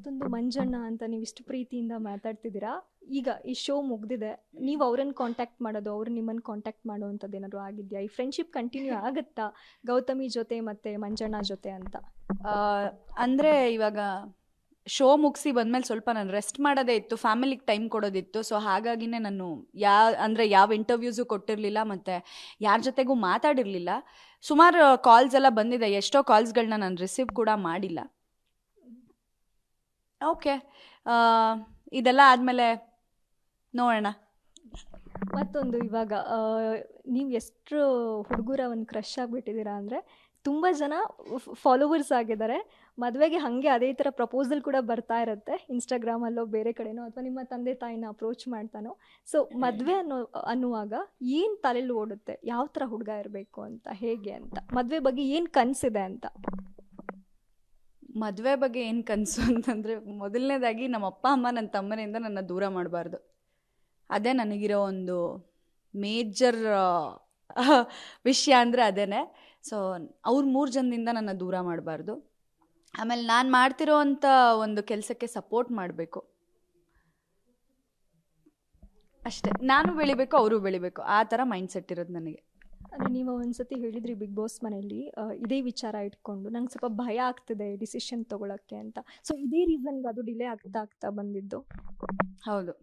ಮತ್ತೊಂದು ಮಂಜಣ್ಣ ಅಂತ ನೀವು ಇಷ್ಟು ಪ್ರೀತಿಯಿಂದ ಮಾತಾಡ್ತಿದ್ದೀರಾ. ಈಗ ಈ ಶೋ ಮುಗ್ದಿದೆ, ನೀವು ಅವ್ರನ್ನ ಕಾಂಟ್ಯಾಕ್ಟ್ ಮಾಡೋದು, ಅವ್ರು ನಿಮ್ಮನ್ನು ಕಾಂಟ್ಯಾಕ್ಟ್ ಮಾಡುವಂಥದ್ದು ಏನಾದ್ರು ಆಗಿದೆಯಾ? ಈ ಫ್ರೆಂಡ್ಶಿಪ್ ಕಂಟಿನ್ಯೂ ಆಗುತ್ತಾ ಗೌತಮಿ ಜೊತೆ ಮತ್ತೆ ಮಂಜಣ್ಣ ಜೊತೆ ಅಂತ? ಅಂದರೆ ಇವಾಗ ಶೋ ಮುಗಿಸಿ ಬಂದಮೇಲೆ ಸ್ವಲ್ಪ ನಾನು ರೆಸ್ಟ್ ಮಾಡೋದೇ ಇತ್ತು, ಫ್ಯಾಮಿಲಿಗೆ ಟೈಮ್ ಕೊಡೋದಿತ್ತು. ಸೊ ಹಾಗಾಗಿನೇ ನಾನು ಯಾವ ಇಂಟರ್ವ್ಯೂಸು ಕೊಟ್ಟಿರಲಿಲ್ಲ ಮತ್ತು ಯಾರ ಜೊತೆಗೂ ಮಾತಾಡಿರಲಿಲ್ಲ. ಸುಮಾರು ಕಾಲ್ಸ್ ಎಲ್ಲ ಬಂದಿದೆ, ಎಷ್ಟೋ ಕಾಲ್ಸ್ಗಳನ್ನ ನಾನು ರಿಸೀವ್ ಕೂಡ ಮಾಡಿಲ್ಲ. ಓಕೆ, ಇದೆಲ್ಲ ಆದಮೇಲೆ ನೋಡೋಣ. ಮತ್ತೊಂದು, ಇವಾಗ ನೀವು ಎಷ್ಟು ಹುಡುಗರ ಒಂದು ಕ್ರಶ್ ಆಗಿಬಿಟ್ಟಿದ್ದೀರಾ ಅಂದರೆ ತುಂಬ ಜನ ಫಾಲೋವರ್ಸ್ ಆಗಿದ್ದಾರೆ. ಮದುವೆಗೆ ಹಾಗೆ ಅದೇ ಥರ ಪ್ರಪೋಸಲ್ ಕೂಡ ಬರ್ತಾ ಇರುತ್ತೆ, ಇನ್ಸ್ಟಾಗ್ರಾಮಲ್ಲೋ ಬೇರೆ ಕಡೆನೋ, ಅಥವಾ ನಿಮ್ಮ ತಂದೆ ತಾಯಿನ ಅಪ್ರೋಚ್ ಮಾಡ್ತಾನೋ. ಸೊ ಮದುವೆ ಅನ್ನುವಾಗ ಏನು ತಲೆಯಲ್ಲಿ ಓಡುತ್ತೆ? ಯಾವ ಥರ ಹುಡುಗ ಇರಬೇಕು ಅಂತ, ಹೇಗೆ ಅಂತ, ಮದುವೆ ಬಗ್ಗೆ ಏನು ಕನಸಿದೆ ಅಂತ? ಮದುವೆ ಬಗ್ಗೆ ಏನು ಕನಸು ಅಂತಂದರೆ, ಮೊದಲನೇದಾಗಿ ನಮ್ಮ ಅಪ್ಪ ಅಮ್ಮ ನನ್ನ ತಮ್ಮನಿಂದ ನನ್ನ ದೂರ ಮಾಡಬಾರ್ದು. ಅದೇ ನನಗಿರೋ ಒಂದು ಮೇಜರ್ ವಿಷಯ ಅಂದರೆ ಅದೇ. ಸೊ ಅವ್ರು 3 ಜನದಿಂದ ನನ್ನ ದೂರ ಮಾಡಬಾರ್ದು. ಆಮೇಲೆ ನಾನು ಮಾಡ್ತಿರೋ ಅಂಥ ಒಂದು ಕೆಲಸಕ್ಕೆ ಸಪೋರ್ಟ್ ಮಾಡಬೇಕು ಅಷ್ಟೇ. ನಾನು ಬೆಳಿಬೇಕು, ಅವರು ಬೆಳಿಬೇಕು, ಆ ಥರ ಮೈಂಡ್ಸೆಟ್ ಇರೋದು ನನಗೆ. ಅಂದರೆ ನೀವು ಒಂದ್ಸತಿ ಹೇಳಿದ್ರಿ ಬಿಗ್ ಬಾಸ್ ಮನೆಯಲ್ಲಿ ಇದೇ ವಿಚಾರ ಇಟ್ಕೊಂಡು ನಂಗೆ ಸ್ವಲ್ಪ ಭಯ ಆಗ್ತಿದೆ ಡಿಸಿಷನ್ ತೊಗೊಳಕ್ಕೆ ಅಂತ. ಸೊ ಇದೇ ರೀಸನ್ಗೆ ಅದು ಡಿಲೇ ಆಗ್ತಾ ಬಂದಿದ್ದು? ಹೌದು.